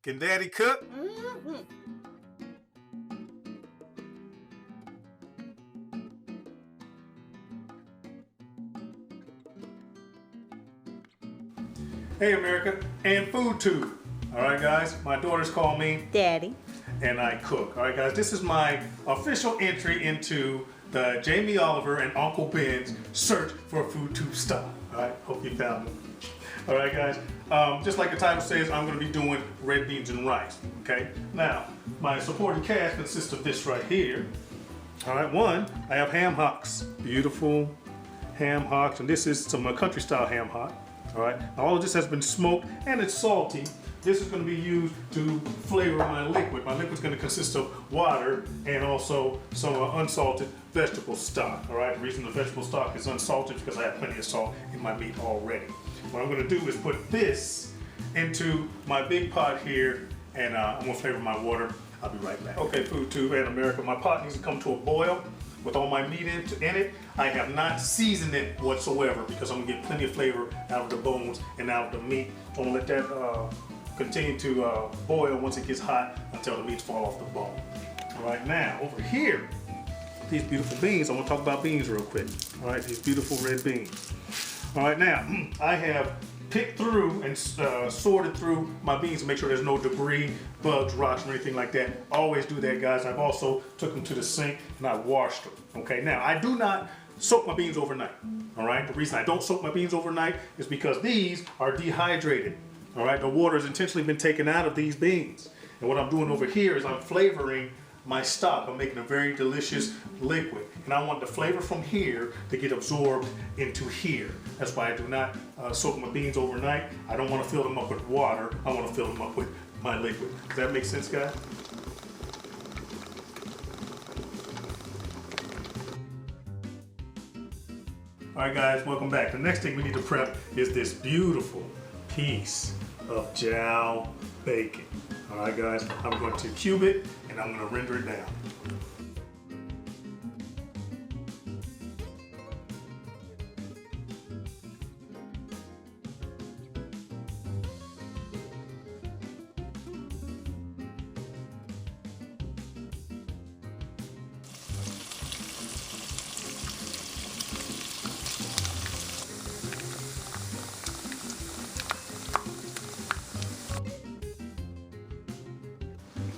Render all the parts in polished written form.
Can Daddy cook? Hey America and FoodTube. All right guys, my daughters call me Daddy. and I cook. All right guys, this is my official entry into the Jamie Oliver and Uncle Ben's search for FoodTube stock. All right, hope you found it. All right guys, just like the title says, I'm going to be doing red beans and rice. Okay, now my supporting cast consists of this right here. All right, one, I have ham hocks, beautiful ham hocks, and this is some country style ham hock. All right, now all of this has been smoked and it's salty. This is going to be used to flavor my liquid. My liquid is going to consist of water and also some unsalted vegetable stock. All right, the reason the vegetable stock is unsalted is because I have plenty of salt in my meat already. What I'm going to do is put this into my big pot here, and I'm going to flavor my water. I'll be right back. Okay, FoodTube and America, my pot needs to come to a boil with all my meat in it. I have not seasoned it whatsoever because I'm gonna get plenty of flavor out of the bones and out of the meat. I'm gonna let that continue to boil once it gets hot until the meats fall off the bone. All right, now over here, these beautiful beans. I want to talk about beans real quick. All right, these beautiful red beans. All right, now I have picked through and sorted through my beans to make sure there's no debris, bugs, rocks, or anything like that. Always do that, guys. I've also took them to the sink and I washed them. Okay, now I do not soak my beans overnight. All right, the reason I don't soak my beans overnight is because these are dehydrated. All right, the water has intentionally been taken out of these beans. And what I'm doing over here is I'm flavoring my stock. I'm making a very delicious liquid, and I want the flavor from here to get absorbed into here. That's why I do not soak my beans overnight. I don't want to fill them up with water. I want to fill them up with my liquid. Does that make sense, guys? All right, guys, welcome back. The next thing we need to prep is this beautiful piece of jowl bacon. All right, guys, I'm going to cube it and I'm going to render it down.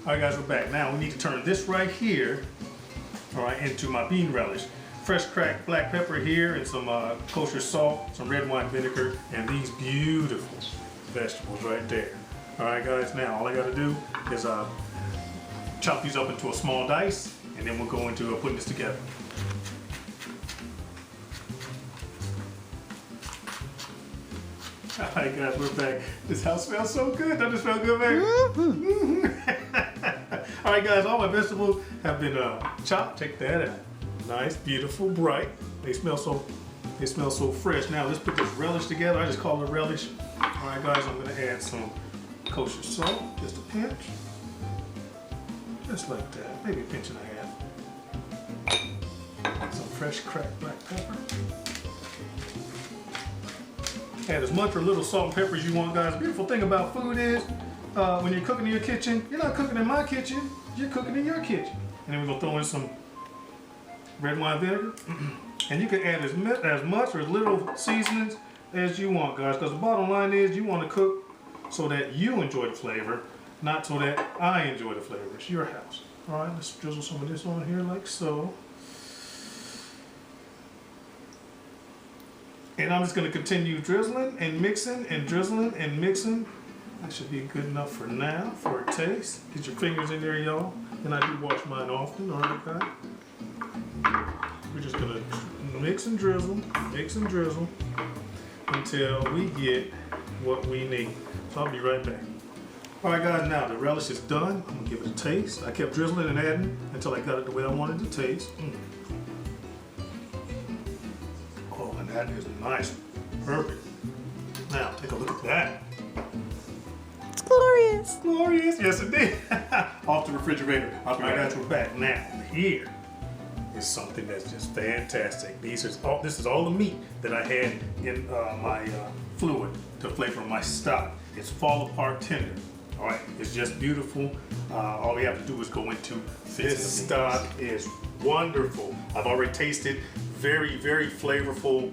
All right, guys, we're back. Now we need to turn this right here, all right, into my bean relish. Fresh cracked black pepper here and some kosher salt, some red wine vinegar, and these beautiful vegetables right there. All right, guys, now all I got to do is chop these up into a small dice, and then we'll go into putting this together. All right, guys, we're back. This house smells so good. Doesn't it smell good, baby? All right, guys, all my vegetables have been chopped. Take that out. Nice, beautiful, bright. They smell so fresh. Now let's put this relish together. I just call it relish. All right, guys, I'm gonna add some kosher salt, just a pinch, just like that, maybe a pinch and a half. Some fresh cracked black pepper. Add as much or little salt and pepper as you want, guys. The beautiful thing about food is when you're cooking in your kitchen, you're not cooking in my kitchen, you're cooking in your kitchen. And then we're gonna throw in some red wine vinegar. And you can add as much or as little seasonings as you want, guys, because the bottom line is you want to cook so that you enjoy the flavor, not so that I enjoy the flavor. It's your house. All right, let's drizzle some of this on here like so. And I'm just going to continue drizzling and mixing and drizzling and mixing. That should be good enough for now, for a taste. Get your fingers in there, y'all. And I do wash mine often, all right, guys? We're just going to mix and drizzle until we get what we need. So I'll be right back. All right, guys, now the relish is done. I'm going to give it a taste. I kept drizzling and adding until I got it the way I wanted to taste. Oh, and that is nice. Perfect. Now, take a look at that. It's glorious. Glorious. Yes, indeed. Off the refrigerator. I'll be right back. We're back. Now, here is something that's just fantastic. This is all the meat that I had in my fluid to flavor my stock. It's fall apart tender. All right, it's just beautiful. All we have to do is go into this stock is wonderful. I've already tasted very, very flavorful.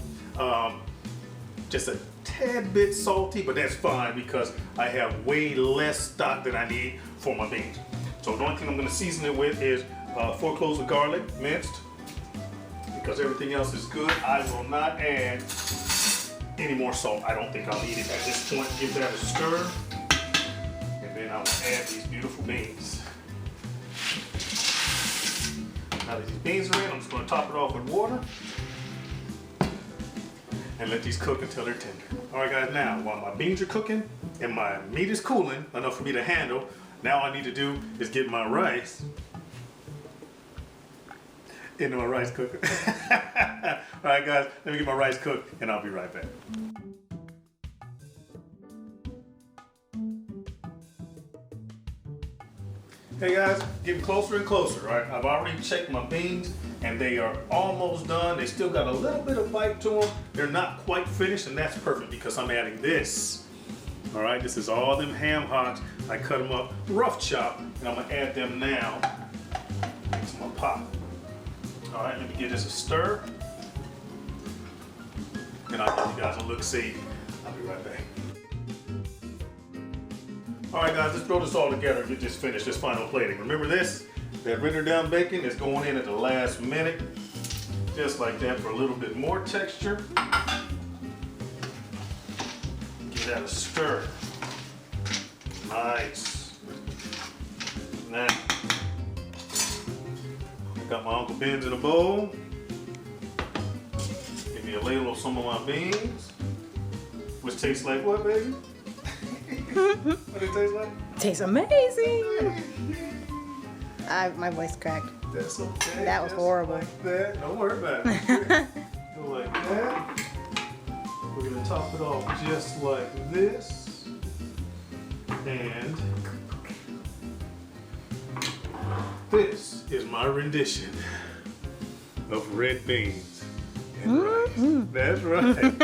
Just a tad bit salty, but that's fine because I have way less stock than I need for my beans. So the only thing I'm gonna season it with is 4 cloves of garlic, minced. Because everything else is good, I will not add any more salt. I don't think I'll need it at this point. Give that a stir. And then I will add these beautiful beans. Now that these beans are in, I'm just gonna top it off with water. And let these cook until they're tender. All right guys, now while my beans are cooking and my meat is cooling enough for me to handle, now all I need to do is get my rice into my rice cooker. All right guys, let me get my rice cooked and I'll be right back. Hey guys, getting closer and closer, right? I've already checked my beans and they are almost done. They still got a little bit of bite to them. They're not quite finished and that's perfect because I'm adding this. All right, this is all them ham hocks. I cut them up rough chop and I'm gonna add them now into my pot. All right, let me give this a stir. And I'll give you guys a look-see. I'll be right back. All right guys, let's throw this all together and get this finished, this final plating. Remember this? That rendered down bacon is going in at the last minute. Just like that for a little bit more texture. Give that a stir. Nice. Now, I got my Uncle Ben's in a bowl. Give me a ladle of some of my beans. Which tastes like what, baby? What it taste like? Tastes amazing. My voice cracked. That's okay. That was just horrible. Like that. Don't worry about it. Go like that. We're gonna top it off just like this. And this is my rendition of red beans and rice. That's right.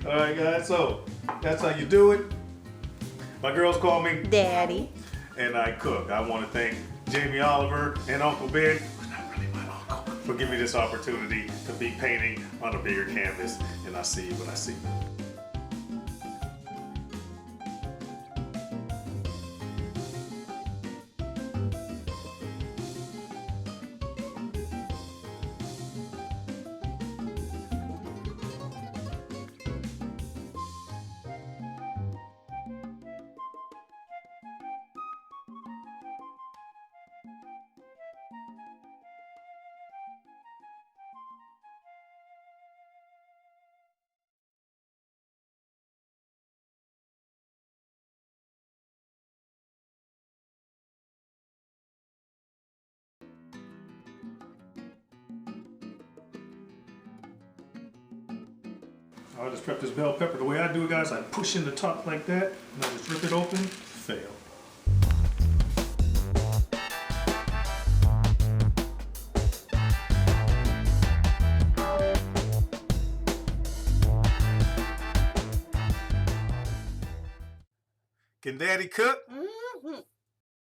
All right, guys. So that's how you do it. My girls call me Daddy. and I cook. I want to thank Jamie Oliver and Uncle Ben, who's not really my uncle, for giving me this opportunity to be painting on a bigger canvas. And I'll see you when I see you. I'll just prep this bell pepper. The way I do it, guys, I push in the top like that, and I just rip it open, fail. Can Daddy cook?